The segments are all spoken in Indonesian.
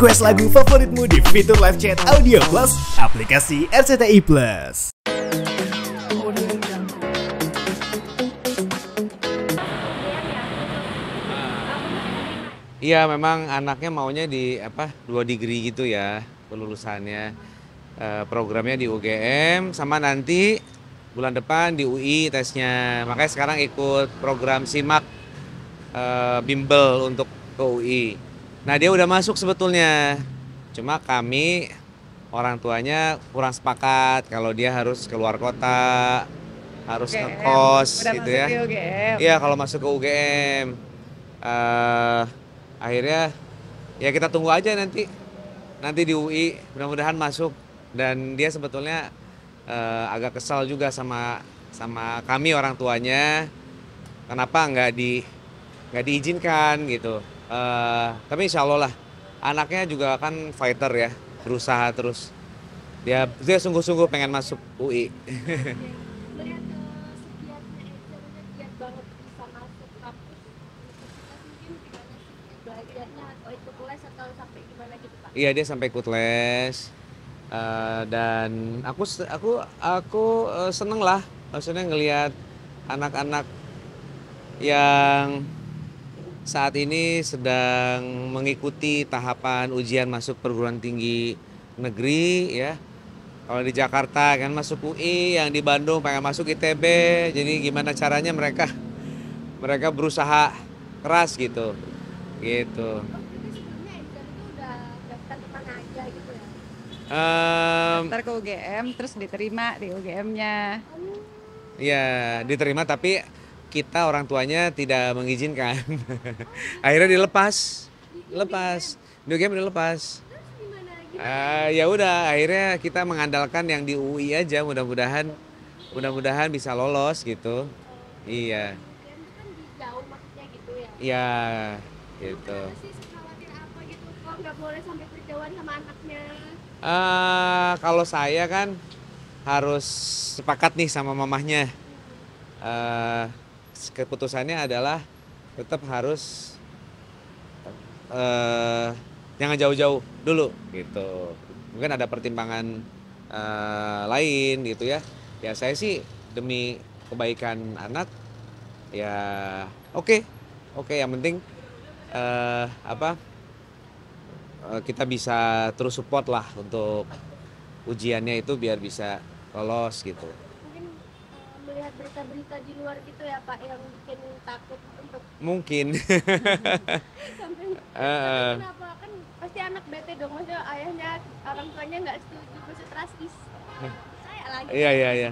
Request lagu favoritmu di fitur live chat Audio Plus, aplikasi RCTI Plus. Iya, memang anaknya maunya di 2 degree gitu ya kelulusannya. Programnya di UGM sama nanti bulan depan di UI tesnya. Makanya sekarang ikut program SIMAK bimbel untuk ke UI. Nah, dia udah masuk sebetulnya. Cuma kami orang tuanya kurang sepakat kalau dia harus keluar kota, harus ngekos gitu ya. Iya, kalau masuk ke UGM. Akhirnya ya kita tunggu aja nanti di UI, mudah-mudahan masuk. Dan dia sebetulnya agak kesal juga sama kami orang tuanya, kenapa nggak diizinkan gitu. Tapi insya Allah lah, anaknya juga kan fighter ya, berusaha terus. Dia sungguh-sungguh pengen masuk UI. Melihat sekiatnya Eza giat banget bisa masuk kampus universitas, mungkin gimana sih belajarnya atau ikut les atau sampai gimana gitu Pak? Iya, dia sampai ikut les. Dan aku seneng lah, maksudnya ngelihat anak-anak yang saat ini sedang mengikuti tahapan ujian masuk perguruan tinggi negeri ya. Kalau di Jakarta kan masuk UI, yang di Bandung pengen masuk ITB. Jadi gimana caranya mereka berusaha keras gitu. Gitu. Waktu itu sebelumnya Eza itu udah daftar kemana aja gitu ya? Daftar ke UGM terus diterima di UGM-nya. Ya, diterima tapi kita orang tuanya tidak mengizinkan. Akhirnya dilepas. Di UGM dilepas. Terus gimana gitu? Ya udah, akhirnya kita mengandalkan yang di UI aja, mudah-mudahan bisa lolos gitu. Iya. UGM itu kan di jauh maksudnya gitu ya? Iya, gitu. Kenapa sih khawatir apa gitu? Kok nggak boleh sampai berjauhan sama anaknya? Kalau saya kan harus sepakat nih sama mamahnya. Keputusannya adalah tetap harus jangan jauh-jauh dulu gitu. Mungkin ada pertimbangan lain gitu ya. Ya saya sih demi kebaikan anak ya oke, yang penting kita bisa terus support lah untuk ujiannya itu biar bisa lolos gitu. Mungkin melihat berita-berita di luar gitu ya Pak yang bikin takut untuk Mungkin. sampai kenapa kan pasti anak bete dong, maksudnya ayahnya orang tuanya nggak setuju, maksud drastis saya lagi Iya.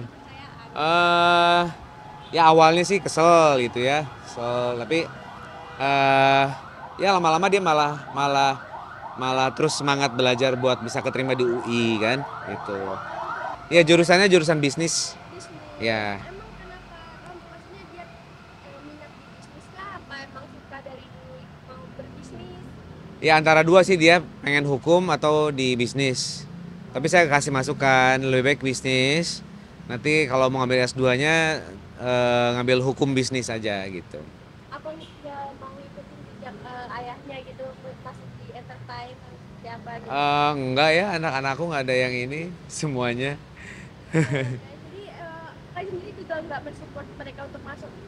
Ya awalnya sih kesel gitu ya, tapi ya lama-lama dia malah terus semangat belajar buat bisa keterima di UI kan gitu. Ya jurusannya jurusan bisnis. Ya. Emang kenapa maksudnya dia minat di bisnis kah, apa emang suka dari mau berbisnis? Ya antara dua sih, dia pengen hukum atau di bisnis. Tapi saya kasih masukan lebih baik bisnis. Nanti kalau mau ngambil S2-nya ngambil hukum bisnis aja gitu. Apa nggak mau ikutin jejak ayahnya gitu, masuk di entertain atau seperti apa gitu? Enggak ya, anak-anakku nggak ada yang ini semuanya. Jadi Kak sendiri juga nggak mensupport mereka untuk masuk ke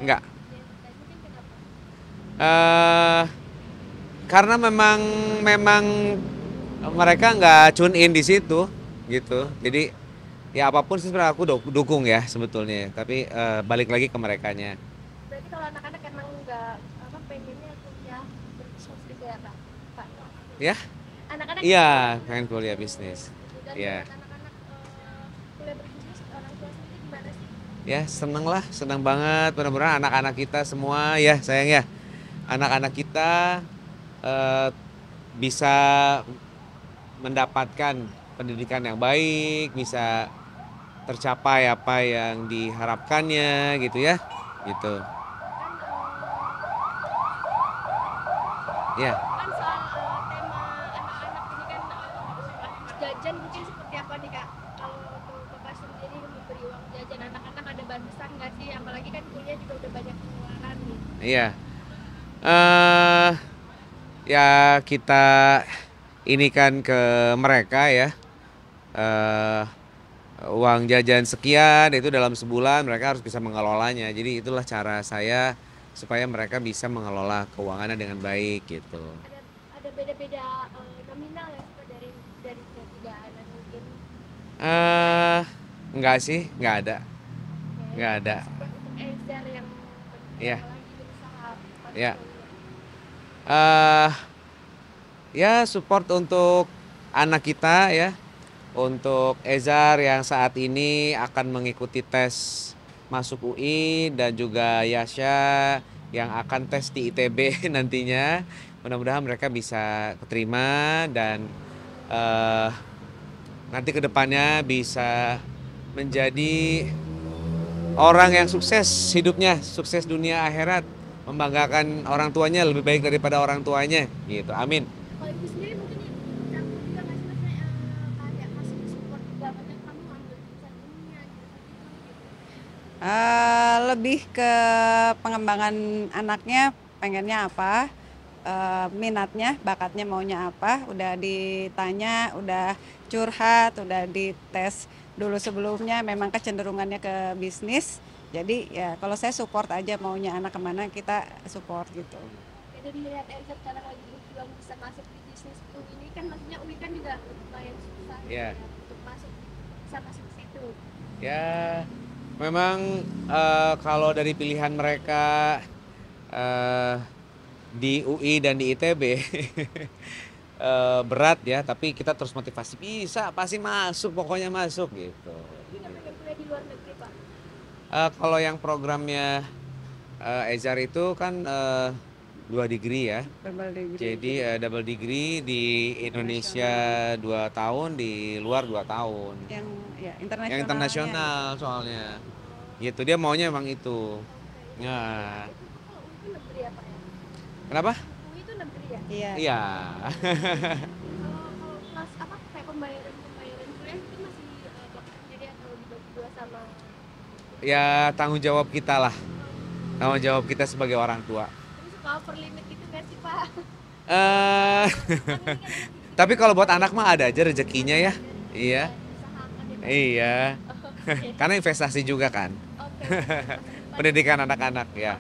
Enggak. entertain, mungkin kenapa? Karena memang mereka nggak tune in di situ gitu. Jadi ya apapun sih sebenarnya aku dukung ya sebetulnya. Tapi balik lagi ke merekanya. Berarti kalau anak-anak emang nggak pengennya kuliah berbisnis gitu ya Pak? Ya? Anak-anak Iya, pengen kuliah bisnis. dan Iya. buat anak-anak kuliah berbisnis, orang tua sendiri gimana sih? Ya seneng banget. Mudah-mudahan anak-anak kita semua ya sayang ya. Anak-anak kita bisa mendapatkan pendidikan yang baik, bisa tercapai apa yang diharapkannya gitu ya. Gitu. Ya. Kan soal tema anak-anak ini kan jajan mungkin seperti apa nih Kak? Kalau untuk Bapak sendiri memberi uang jajan anak-anak ada batasan nggak sih? Apalagi kan kuliah juga udah banyak pengeluaran nih. Iya. Ya kita ini kan ke mereka ya, eh, uang jajan sekian itu dalam sebulan mereka harus bisa mengelolanya. Jadi itulah cara saya supaya mereka bisa mengelola keuangannya dengan baik gitu. Ada beda-beda nominal ya Pak, dari ketiga anak mungkin. eh Enggak sih, nggak ada. Nggak ada. Support untuk Ezar yang Iya. lagi berusaha pada Iya. kuliah. eh Ya support untuk anak kita ya. Untuk Ezar yang saat ini akan mengikuti tes masuk UI dan juga Yasha yang akan tes di ITB nantinya. Mudah-mudahan mereka bisa keterima dan eh, nanti kedepannya bisa menjadi orang yang sukses hidupnya, sukses dunia akhirat, membanggakan orang tuanya lebih baik daripada orang tuanya gitu. Amin. Kalau ibu sendiri mungkin campur juga nggak sih maksudnya kayak masih support juga maksudnya kamu ambil jurusan ininya gitu. Lebih ke pengembangan anaknya, pengennya apa, minatnya, bakatnya maunya apa, udah ditanya, udah curhat, udah dites dulu sebelumnya, memang kecenderungannya ke bisnis. Jadi ya kalau saya support aja maunya anak kemana kita support gitu. Jadi melihat Ezar sekarang lagi berjuang bisa masuk di bisnis itu ini kan maksudnya UI kan juga lumayan susah Iya. ya, untuk masuk bisa masuk ke situ. Ya, memang kalau dari pilihan mereka di UI dan di ITB berat ya, tapi kita terus motivasi bisa, pasti masuk, pokoknya masuk gitu. Jadi nggak pengen kuliah di luar negeri Pak. Kalau yang programnya Ezar itu kan 2 degree ya, Double degree. jadi double degree di Indonesia 2 tahun, di luar 2 tahun. Yang ya Yang internasional soalnya, gitu dia maunya emang itu. Ya, Kalau UI itu negeri ya Pak ya? kenapa? UI itu negeri ya? Iya. Iya. Kalau kelas apa kayak pembayaran kuliah itu masih Bapak sendiri atau dibagi dua sama Ya tanggung jawab kita lah, tanggung jawab kita sebagai orang tua. tapi suka over limit gitu nggak sih Pak? eh Kan ini kan Tapi kalau buat anak mah ada aja rezekinya ya. Iya, diusahakan ya Pak. iya. Oke. Karena investasi juga kan, Oke. pendidikan anak-anak ya.